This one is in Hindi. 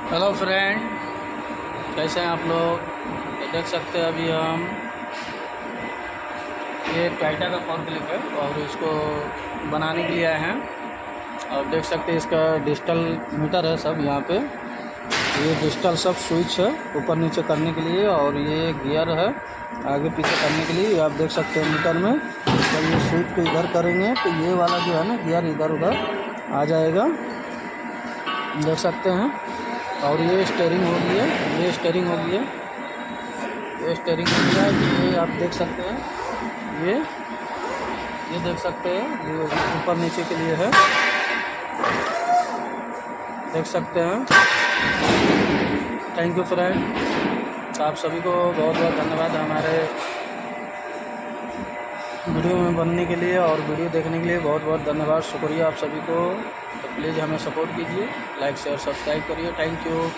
हेलो फ्रेंड, कैसे हैं आप लोग। तो देख सकते हैं अभी हम ये टाइटा का फॉर्कलिफ्ट है और इसको बनाने के लिए आए हैं। और देख सकते हैं इसका डिजिटल मीटर है सब यहाँ पे। ये डिजिटल सब स्विच है ऊपर नीचे करने के लिए, और ये गियर है आगे पीछे करने के लिए। आप देख सकते हैं मीटर में जब ये स्विच को इधर करेंगे तो ये वाला जो है ना गियर इधर उधर आ जाएगा, देख सकते हैं। और ये स्टीयरिंग हो गई है, ये स्टीयरिंग हो गई है, ये स्टीयरिंग हो गया है। ये आप देख सकते हैं, ये देख सकते हैं, ये ऊपर नीचे के लिए है, देख सकते हैं। थैंक यू फ्रेंड, आप सभी को बहुत बहुत धन्यवाद हमारे वीडियो में बनने के लिए और वीडियो देखने के लिए बहुत बहुत धन्यवाद, शुक्रिया आप सभी को। तो प्लीज़ हमें सपोर्ट कीजिए, लाइक शेयर सब्सक्राइब करिए। Thank you.